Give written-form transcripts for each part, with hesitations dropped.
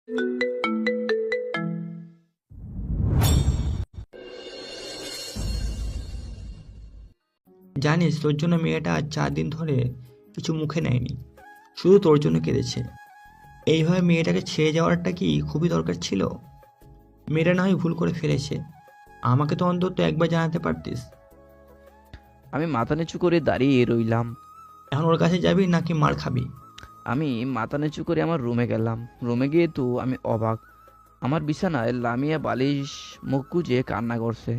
জানিস তোর জন্য মেয়েটা আজ 4 দিন ধরে কিছু মুখে নেয়নি, শুধু তোর জন্য কেঁদেছে। এইভাবে মেয়েটাকে ছেড়ে যাওয়াটা কি খুবই দরকার ছিল? মেয়েটা না হয় ভুল করে ফেলেছে, আমাকে তো অন্তত একবার জানাতে পারতিস। আমি মাথা নিচু করে দাঁড়িয়ে রইলাম। এখন ওর কাছে যাবি নাকি মার খাবি? আমি মাথা নিচু করে আমার রুমে গেলাম। রুমে গিয়ে তো আমি অবাক। আমার বিছানায় লামিয়া বালিশ মুখ গুজে কান্না করছে।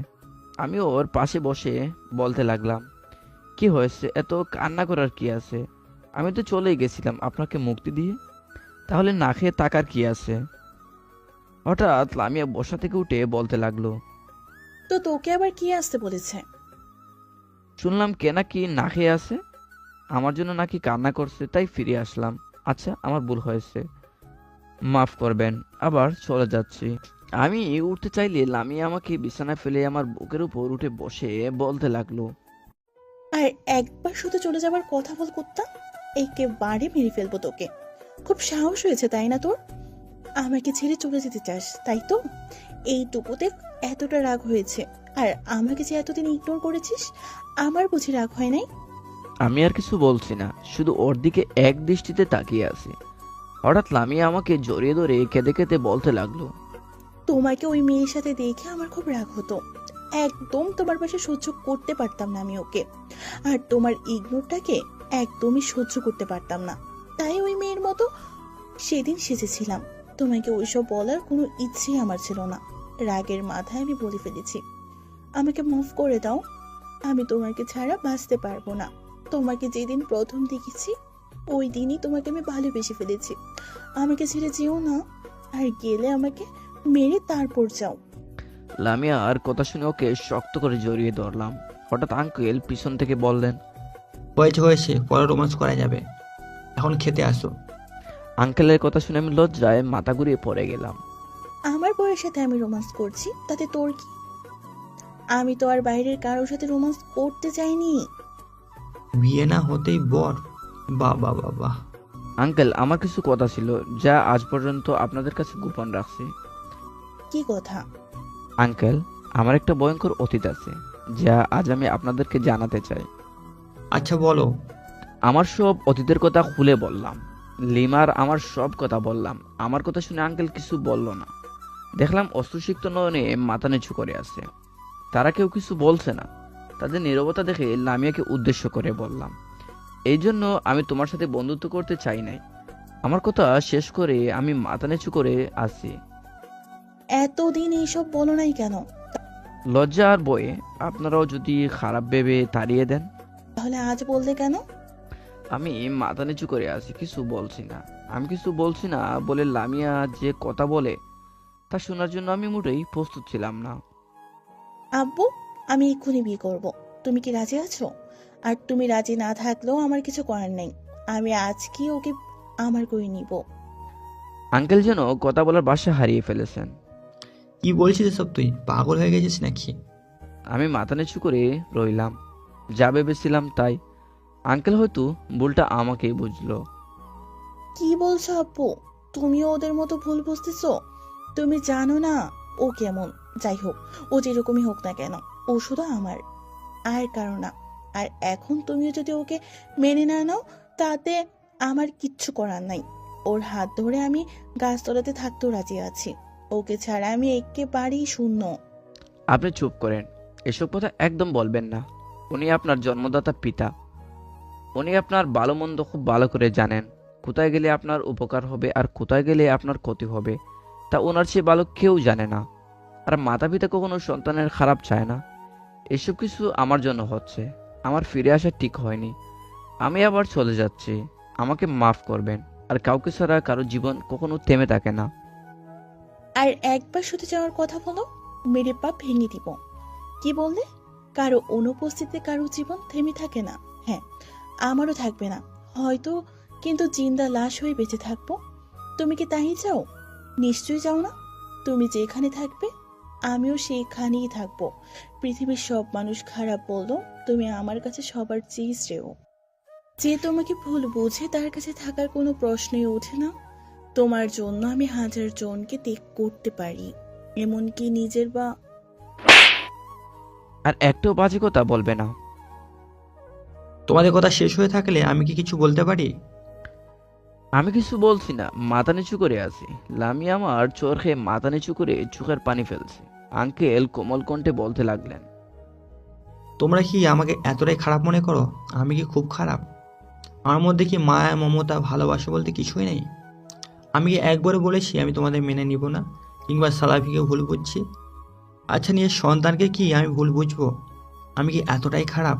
আমি ওর পাশে বসে বলতে লাগলাম, কি হয়েছে, এত কান্না করার কি আছে? আমি তো চলেই গেছিলাম আপনাকে মুক্তি দিয়ে, তাহলে না খেয়ে থাকার কি আছে? হঠাৎ লামিয়া বসা থেকে উঠে বলতে লাগলো, তো তোকে আবার কি আসতে বলেছে? শুনলাম কে নাকি না খেয়ে আছে, আমার জন্য নাকি কান্না করছে, তাই ফিরে আসলাম। আচ্ছা, আমার ভুল হয়েছে, মাফ করবেন, আবার চলে যাচ্ছি। আমি উঠতে চাইলে লামিয়া আমাকে বিছানায় ফেলে আমার বুকের উপর উঠে বসে বলতে লাগলো, আর একবার শুধু চলে যাবার কথা বল কুত্তা, একেবারে মেরে ফেলবো তোকে। খুব সাহস হয়েছে তাই না তোর? আমাকে ছেড়ে চলে যেতে চাস তাই তো? এইটুকুতে এতটা রাগ হয়েছে? আর আমাকে যে এতদিন ইগনোর করেছিস, আমার বুঝি রাগ হয় নাই? আমি আর কিছু বলছি না, শুধু ওর দিকে এক দৃষ্টিতে তাকিয়ে আছি। হঠাৎ লামিয়া আমাকে জড়িয়ে ধরে কেঁদে কেঁদে বলতে লাগলো, তোমাকে ওই মেয়ের সাথে দেখে আমার খুব রাগ হতো। একদম তোমার পাশে সহ্য করতে পারতাম না আমি ওকে। আর তোমার ইগনোরটাকে একদমই সহ্য করতে পারতাম না। তাই ওই মেয়ের মতো সেদিন সেজেছিলাম। তোমাকে ওইসব বলার কোনো ইচ্ছে আমার ছিল না। রাগের মাথায় আমি বলে ফেলেছি। আমাকে মাফ করে দাও। আমি তোমাকে ছাড়া বাঁচতে পারবো না। তোমাকে যেদিন প্রথম দেখেছি ওই দিনই তোমাকে আমি ভালোবেসে ফেলেছি। আমাকে ছেড়ে যেও না। আর গেলে আমাকে মেরে তারপর যাও। লামিয়া আর কথা শুনে ওকে শক্ত করে জড়িয়ে ধরলাম। হঠাৎ আঙ্কেল পিছন থেকে বললেন, হয়েছে হয়েছে, পরে রোমান্স করা যাবে, এখন খেতে আসো। আঙ্কেলের কথা শুনে আমি লজ্জায় মাথা ঘুরিয়ে পড়ে গেলাম। আমার বউয়ের সাথে আমি রোমান্স করছি, তাতে তোর কি? আমি তো আর বাইরের কারোর সাথে রোমান্স করতে চাইনি। বিয়ে না হতেই বর? বাহ বাহ বাহ বাহ। আঙ্কেল, আমার কিছু কথা ছিল যা আজ পর্যন্ত আপনাদের কাছে গোপন রাখছি। কি কথা? আঙ্কেল, আমার একটা ভয়ঙ্কর অতীত আছে যা আজ আমি আপনাদেরকে জানাতে চাই। আচ্ছা বলো। আমার সব অতীতের কথা খুলে বললাম। লিমার আমার সব কথা বললাম। আমার কথা শুনে আঙ্কেল কিছু বলল না। দেখলাম অশ্রুসিক্ত নয়নে মাথা নিচু করে আছে। তারা কেউ কিছু বলছে না। তাদের নীরবতা দেখে লামিয়াকে উদ্দেশ্য করে বললাম, এই জন্য আমি তোমার সাথে বন্ধুত্ব করতে চাই নাই। আমার কথা শেষ করে আমি মাথা নিচু করে আছি। এতদিন এইসব বলো নাই কেন? লজ্জা আর বয়ে আপনারাও যদি খারাপ ভেবে তাড়িয়ে দেন। তাহলে আজ বললে কেন? আমি মাথা নিচু করে আছি, কিছু বলছি না। আমি কিছু বলছি না বলে লামিয়া যে কথা বলে তা শোনার জন্য আমি মোটেই প্রস্তুত ছিলাম না। আব্বু, আমি এক্ষুনি বিয়ে করব। তুমি কি রাজি আছো? আর তুমি রাজি না থাকলেও আমার কিছু করার নেই। আমি আজকে ওকে আমার করে নিব। আঙ্কেল যেন কথা বলার ভাষা হারিয়ে ফেলেছেন। কি বলছিস সব, তুই পাগল হয়ে গেছিস নাকি? আমি মাথা নিচু করে রইলাম। যা ভেবেছিলাম তাই। আঙ্কেল হয়তো ভুলটা আমাকেই বুঝলো। কি বলছো আব্বু? তুমিও ওদের মতো ভুল বুঝতেছো? তুমি জানো না ও কেমন। যাই হোক, ও যেরকমই হোক না কেন, ও শুধু আমার, আর কারো না। আর এখন তুমিও যদি ওকে মেনে না নাও, তাতে আমার কিচ্ছু করার নাই। ওর হাত ধরে আমি গাছতলাতে থাকতেও রাজি আছি। ওকে ছাড়া আমি একেবারেই শূন্য। আপনি চুপ করেন। এসব কথা একদম বলবেন না। উনি আপনার জন্মদাতা পিতা। উনি আপনার ভালো মন্দ খুব ভালো করে জানেন। কোথায় গেলে আপনার উপকার হবে আর কোথায় গেলে আপনার ক্ষতি হবে তা ওনার চেয়ে ভালো কেউ জানে না। আর মাতা পিতা কখনো সন্তানের খারাপ চায় না। এসব কিছু আমার জন্য হচ্ছে। আমার ফিরে আসা ঠিক হয়নি। আমি আবার চলে যাচ্ছি। আমাকে মাফ করবেন। আর কাউকে ছাড়া কারো জীবন কখনো থেমে থাকে না। আর একবার শুধু যাওয়ার কথা বলো, মেরে পা ভেঙে দিব। কি বললে? কারো অনুপস্থিতিতে কারো জীবন থেমে থাকে না। হ্যাঁ, আমারও থাকবে না হয়তো, কিন্তু জিন্দা লাশ হয়ে বেঁচে থাকবো। তুমি কি তাই চাও? নিশ্চয়ই চাও না? তুমি যেখানে থাকবে আমিও সেখানেই থাকবো। পৃথিবীর সব মানুষ খারাপ বললেও তুমি আমার কাছে সবার চেয়ে শ্রেয়। যে তোমাকে ভুল বুঝে তার কাছে থাকার কোনো প্রশ্নই ওঠে না। তোমার জন্য আমি 1000 জনকে ত্যাগ করতে পারি, এমনকি নিজের বা। আর একটাও বাজে কথা বলবে না। তোমাদের কথা শেষ হয়ে থাকলে আমি কি কিছু বলতে পারি? আমি কিছু বলছি না, মাথা নিচু করে আছি। লামিয়া আমার চোর খেয়ে মাথা নিচু করে চোখের পানি ফেলছে। আঙ্কেল কোমল কণ্ঠে বলতে লাগলেন, তোমরা কি আমাকে এতটাই খারাপ মনে করো? আমি কি খুব খারাপ? আমার মধ্যে কি মায়া, মমতা, ভালোবাসা বলতে কিছুই নেই? আমি কি একবারও বলেছি আমি তোমাদের মেনে নিব না, কিংবা সালাফিকে ভুল বুঝছি? আচ্ছা, নিজের সন্তানকে কি আমি ভুল বুঝবো? আমি কি এতটাই খারাপ?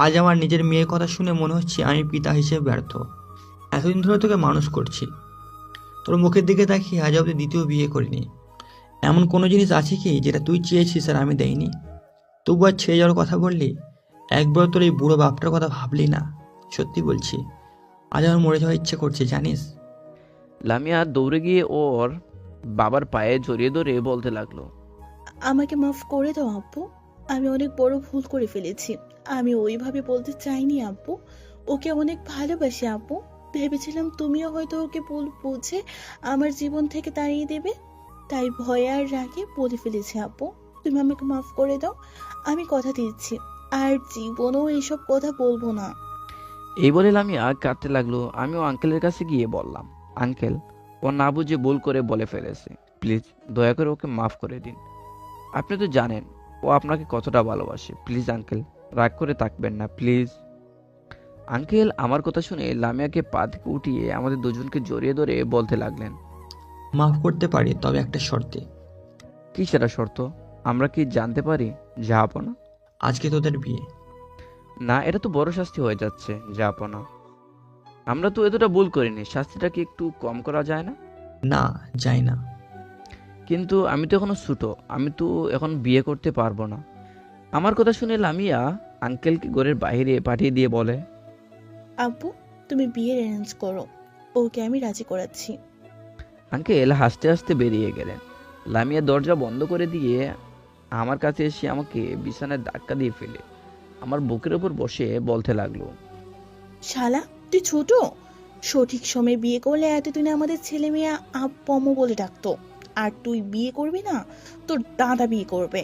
আজ আমার নিজের মেয়ের কথা শুনে মনে হচ্ছে আমি পিতা হিসেবে ব্যর্থ। এতদিন ধরে তোকে মানুষ করছি, তোর মুখের দিকে তাকিয়ে আজ অব্দি দ্বিতীয় বিয়ে করিনি। এমন কোনো জিনিস আছে কি যেটা তুই চেয়েছিস আর আমি দেইনি? তবু আর ছেড়ে যাওয়ার কথা বললি? একবার তোর এই বুড়ো বাপটার কথা ভাবলি না? সত্যি বলছি, আজ আমার মরে যাওয়ার ইচ্ছে করছে, জানিস? লামিয়া দৌড়ে গিয়ে ওর বাবার পায়ে জড়িয়ে ধরে বলতে লাগলো, আমাকে মাফ করে দাও আব্বু, আমি অনেক বড় ভুল করে ফেলেছি। আমি ওইভাবে বলতে চাইনি আব্বু, ওকে অনেক ভালোবাসি আব্বু। ভেবেছিলাম তুমিও হয়তো ওকে ভুল বুঝে আমার জীবন থেকে তাড়িয়ে দেবে, তাই ভয়ে আর রাগে বলে ফেলেছি আব্বু। তুমি আমাকে মাফ করে দাও, আমি কথা দিচ্ছি আর জীবনেও এইসব কথা বলবো না। এই বলে লামিয়া কাঁদতে লাগলো। আমিও আঙ্কেলের কাছে গিয়ে বললাম, আঙ্কেল, ও না বুঝে ভুল করে বলে ফেলেছে, প্লিজ দয়া করে ওকে মাফ করে দিন। আপনি তো জানেন ও আপনাকে কতটা ভালোবাসে। প্লিজ আঙ্কেল, রাগ করে থাকবেন না প্লিজ। আঙ্কেল আমার কথা শুনে লামিয়াকে পা থেকে উঠিয়ে আমাদের দুজনকে জড়িয়ে ধরে বলতে লাগলেন, মাফ করতে পারি, তবে একটা শর্তে। কি সেটা শর্ত? আমরা কি জানতে পারি? যাবো না। আজকে তোদের বিয়ে। না, এটা তো বড় শাস্তি হয়ে যাচ্ছে। যাবো না। আমরা তো এতটা ভুল করিনি, শাস্তিটা কি একটু কম করা যায় না? না, যাই না। কিন্তু আমি তো এখনো ছোট, আমি তো এখন বিয়ে করতে পারবো না। আমার কথা শুনে লামিয়া আঙ্কেলকে ঘরের বাইরে পাঠিয়ে দিয়ে বলে, আব্বু, তুমি বিয়ের অ্যারেঞ্জ করো, ওকে আমি রাজি করাচ্ছি। আঙ্কেল হাসতে হাসতে বেরিয়ে গেলেন। লামিয়া দরজা বন্ধ করে দিয়ে আমার কাছে এসে আমাকে বিছানায় ধাক্কা দিয়ে ফেলে আমার বুকের ওপর বসে বলতে লাগলো, শালা, তুই ছোট, সঠিক সময়ে বিয়ে করলে এতদিনে আমাদের ছেলে মেয়ে আব্বু বলে ডাকতো। আর তুই বিয়ে করবি না, তোর দাদা বিয়ে করবে।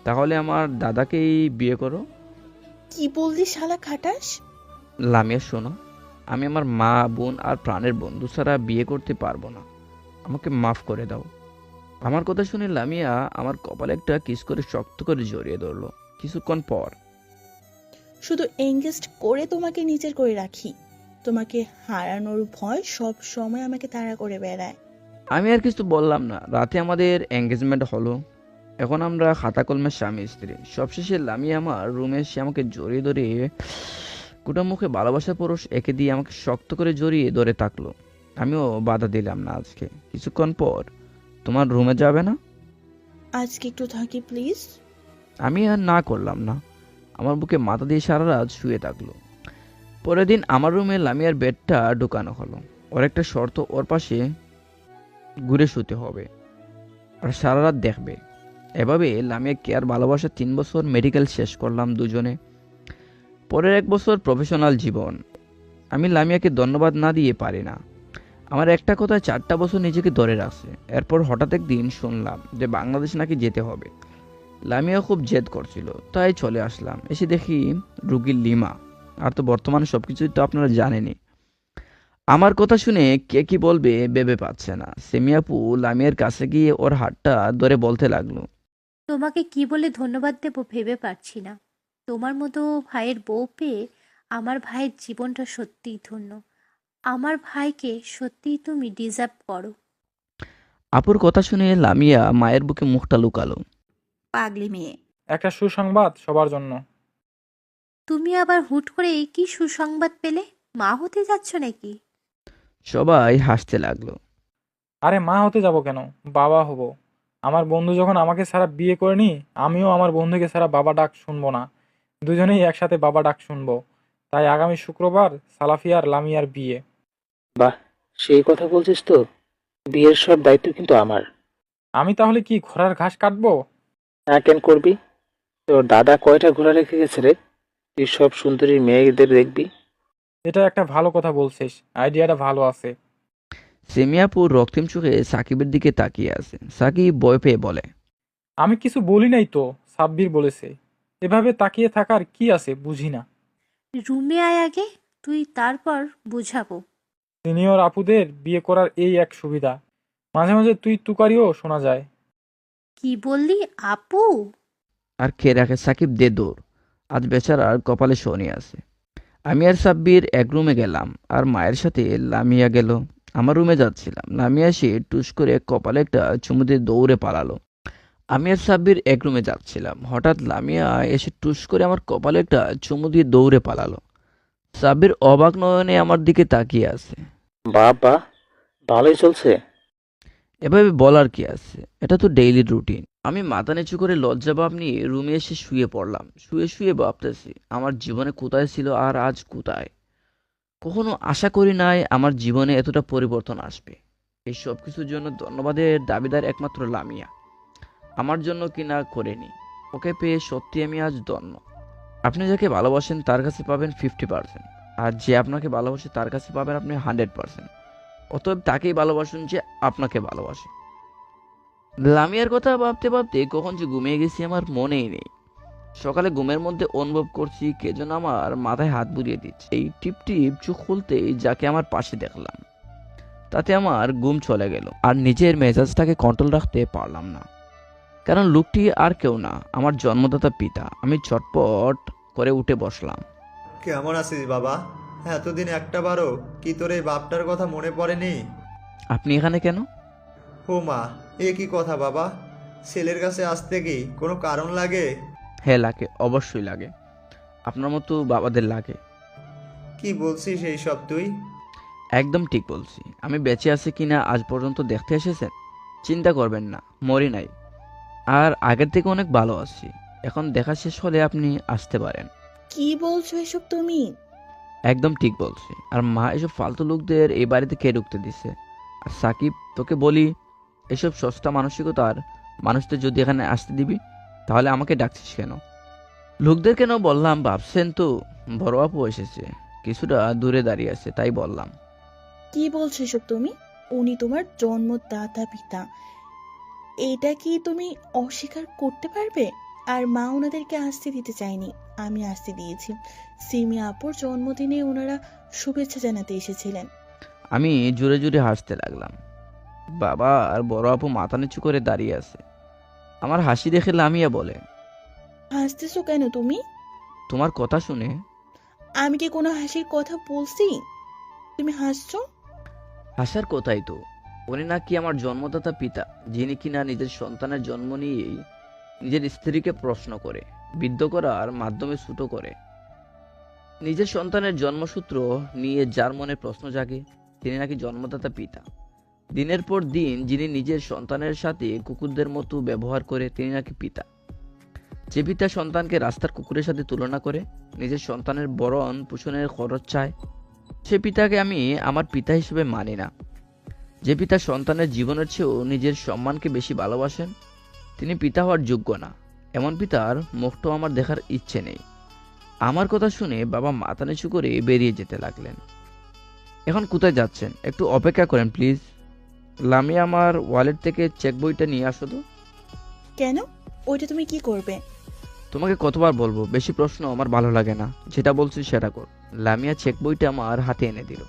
তাহলে আমার দাদাকেই বিয়ে করো। কি বললি শালা খাটাস? লামিয়া শোনো, আমি আমার মা, বোন আর প্রাণের বন্ধু ছাড়া বিয়ে করতে পারবো না। আমাকে মাফ করে দাও। আমার কথা শুনে লামিয়া আমার কপালে একটা কিস করে শক্ত করে জড়িয়ে ধরলো। কিছুক্ষণ পর শুধু এঙ্গেজড করে তোমাকে নিজের করে রাখি, তোমাকে হারানোর ভয় সব সময় আমাকে তাড়া করে বেড়ায়। আমি আর কিছু বললাম না। রাতে আমাদের এঙ্গেজমেন্ট হলো। এখন আমরা খাতা কলমের স্বামী স্ত্রী। সবশেষে লামিয়া আমার রুমে এসে আমাকে জড়িয়ে ধরে কুটা মুখে ভালোবাসার পরশ এঁকে দিয়ে আমাকে শক্ত করে জড়িয়ে ধরে থাকলো। আমিও বাধা দিলাম না। আজকে কিছুক্ষণ পর, তোমার রুমে যাবে না? আজকে একটু থাকি প্লিজ। আমি আর না করলাম না। আমার বুকে মাথা দিয়ে সারা রাত শুয়ে থাকলো। পরের দিন আমার রুমে লামিয়ার বেডটা ঢুকানো হলো। ওর একটা শর্ত, ওর পাশে ঘুরে শুতে হবে আর সারা রাত দেখবে। এভাবে লামিয়া কেয়ার ভালোবাসা 3 বছর মেডিকেল শেষ করলাম দুজনে। পরের 1 বছর প্রফেশনাল জীবন। আমি লামিয়াকে ধন্যবাদ না দিয়ে পারি না। আমার একটা কথা 4টা বছর নিজেকে ধরে রাখছে। এরপর হঠাৎ একদিন শুনলাম যে বাংলাদেশ নাকি যেতে হবে। লামিয়া খুব জেদ করছিল, তাই চলে আসলাম। এসে দেখি রুগী লিমা। আর তো বর্তমানে সবকিছুই তো আপনারা জানেনই। আমার কথা শুনে কে কি বলবে ভেবে পাচ্ছে না। সেমিয়াপু লামিয়ার কাছে গিয়ে ওর হাতটা ধরে বলতে লাগলো, তোমাকে কি বলে ধন্যবাদ দেব ভেবে পারছি না। তোমার মতো ভাইয়ের বউ পেয়ে আমার ভাইয়ের জীবনটা সত্যিই ধন্য। আমার ভাইকে সত্যিই তুমি ডিজার্ভ করো। আপুর কথা শুনে লামিয়া মায়ের বুকে মুখটা লুকালো। পাগলি মেয়ে। একটা সুসংবাদ সবার জন্য। তুমি আবার হুট করে কি সুসংবাদ পেলে? মা হতে যাচ্ছ নাকি? সবাই হাসতে লাগলো। আরে মা হতে যাব কেন, বাবা হব। আমার বন্ধু যখন আমাকে ছাড়া বিয়ে করেনি, আমিও আমার বন্ধুকে ছাড়া বাবা ডাক শুনবো না। দুজনেই একসাথে বাবা ডাক শুনবো। তাই আগামী শুক্রবার সালাফিয়ার লামিয়ার বিয়ে। বাহ, সেই কথা বলছিস তো? বিয়ের সব দায়িত্ব কিন্তু আমার। আমি তাহলে কি ঘোড়ার ঘাস কাটবো? না কেন করবি? তোর দাদা কয়টা ঘোড়া রেখে গেছে রে? তুই সব সুন্দরী মেয়েদের দেখবি। এটা একটা ভালো কথা বলছিস, আইডিয়াটা ভালো আছে। সেমিয়াপুর রক্তিম চোখে সাকিবের দিকে তাকিয়ে আছে। সাকিব ভয় পেয়ে বলে, আমি কিছু বলি নাই তো, সাব্বির বলেছে। এভাবে তাকিয়ে থাকার কি আছে বুঝি না। রুমে আয় আগে, তুই তারপর বুঝাবো। সিনিয়র আপুদের বিয়ে করার এই এক সুবিধা, মাঝে মাঝে তুই তুকারিও শোনা যায়। কি বললি আপু? আর কে রাখে সাকিব দে দৌড়। আজ বেচারার কপালে শনি আছে। আমি আর সাব্বির এক রুমে গেলাম, আর মায়ের সাথে লামিয়া গেল। আমার রুমে যাচ্ছিলাম, লামিয়া এসে টুস করে কপালে একটা চুমু দিয়ে দৌড়ে পালালো। আমি আর সাব্বির এক রুমে যাচ্ছিলাম, হঠাৎ লামিয়া এসে টুস করে আমার কপালে একটা চুমু দিয়ে দৌড়ে পালালো। সাব্বির অবাক নয়নে আমার দিকে তাকিয়ে আছে। বাবা, ভালোই চলছে। এভাবে বলার কি আছে, এটা তো ডেইলি রুটিন। আমি মাথা নিচু করে লজ্জা ভাব নিয়ে রুমে এসে শুয়ে পড়লাম। শুয়ে শুয়ে ভাবতেছি আমার জীবনে কোথায় ছিল আর আজ কোথায়। কখনো আশা করি নাই আমার জীবনে এতটা পরিবর্তন আসবে। এই সব কিছুর জন্য ধন্যবাদের দাবিদার একমাত্র লামিয়া। আমার জন্য কিনা করেনি, ওকে পেয়ে সত্যি আমি আজ ধন্য। আপনি যাকে ভালোবাসেন তার কাছে পাবেন 50%, আর যে আপনাকে ভালোবাসে তার কাছে পাবেন আপনি 100%। অতএব তাকেই ভালোবাসুন যে আপনাকে ভালোবাসে। লামিয়ার কথা ভাবতে ভাবতে কখন যে ঘুমিয়ে গেছি আমার মনেই নেই। সকালে ঘুমের মধ্যে অনুভব করছি কে যেন আমার মাথায় হাত বুলিয়ে দিচ্ছে। এই টিপ টিপ চোখ খুলতেই যাকে আমার পাশে দেখলাম, তাতে আমার ঘুম চলে গেল। আর নিজের মেজাজটাকে কন্ট্রোল রাখতে পারলাম না, কারণ লোকটি আর কেউ না, আমার জন্মদাতা পিতা। আমি চটপট করে উঠে বসলাম। কেমন আছিস বাবা? এতদিন একটাবারও কি তোর এই বাপটার কথা মনে পড়েনি? আপনি এখানে কেন? হো মা, এ কি কথা বাবা? ছেলের কাছে আসতে কি কোনো কারণ লাগে? হ্যাঁ লাগে, অবশ্যই লাগে। আপনার মতো বাবাদের লাগে। কি বলছিস এই সব তুই? একদম ঠিক বলছি। আমি বেঁচে আছি কিনা আজ পর্যন্ত দেখতে এসেছেন? চিন্তা করবেন না, মরি নাই। আর আগের থেকে অনেক ভালো আছি। এখন দেখা শেষ হলে আপনি আসতে পারেন। কি বলছো এসব তুমি? একদম ঠিক বলছি। আর মা, এসব ফালতু লোকদের এই বাড়িতে কে ঢুকতে দিছে? আর সাকিব, তোকে বলি, এসব সস্তা মানসিকতার মানুষদের যদি এখানে আসতে দিবি তাহলে আমাকে ডাকছিস কেন? লোকদের কেন বললাম ভাবছেন তো? বড় আপু এসেছে, কিছুটা দূরে দাঁড়িয়ে আছে, তাই বললাম। কি বলছো এসব তুমি? উনি তোমার জন্মদাতা পিতা, এটা কি তুমি অস্বীকার করতে পারবে? আর মা ওনাদেরকে আসতে দিতে চায়নি, আমি আসতে দিয়েছি। সিমি আপুর জন্মদিনে ওনারা শুভেচ্ছা জানাতে এসেছিলেন। আমি জোরে জোরে হাসতে লাগলাম। বাবা আর বড় আপু মাথা নিচু করে দাঁড়িয়ে আছে। আমার হাসি দেখে লামিয়া বলে, হাসতেছো কেন তুমি? তোমার কথা শুনে। আমি কি কোনো হাসির কথা বলছি তুমি হাসছো? হাসার কথাই তো। উনি নাকি আমার জন্মদাতা পিতা, যিনি কিনা নিজের সন্তানের জন্ম নিয়েই নিজের স্ত্রীকে প্রশ্ন করে, বিদ্ধ করার মাধ্যমে ছোট করে। নিজের সন্তানের জন্মসূত্র নিয়ে যার মনে প্রশ্ন জাগে তিনি নাকি জন্মদাতা পিতা। দিনের পর দিন যিনি নিজের সন্তানের সাথে কুকুরদের মতো ব্যবহার করে তিনি নাকি পিতা। যে পিতা সন্তানকে রাস্তার কুকুরের সাথে তুলনা করে নিজের সন্তানের ভরণ পোষণের খরচ চায়, সে পিতাকে আমি আমার পিতা হিসেবে মানি না। যে পিতা সন্তানের জীবনের চেয়েও নিজের সম্মানকে বেশি ভালোবাসেন তিনি পিতা হওয়ার যোগ্য না। এমন পিতার মুখটাও আমার দেখার ইচ্ছে নেই। আমার কথা শুনে বাবা মাথা নিচু করে বেরিয়ে যেতে লাগলেন। এখন কোথায় যাচ্ছেন? একটু অপেক্ষা করেন প্লিজ। লামিয়া, আমার ওয়ালেট থেকে চেক বইটা নিয়ে আসো তো। কেন? ওইটা তুমি কি করবে? তোমাকে কতবার বলবো, বেশি প্রশ্ন আমার ভালো লাগে না, যেটা বলছি সেটা কর। লামিয়া চেক বইটা আমার হাতে এনে দিল।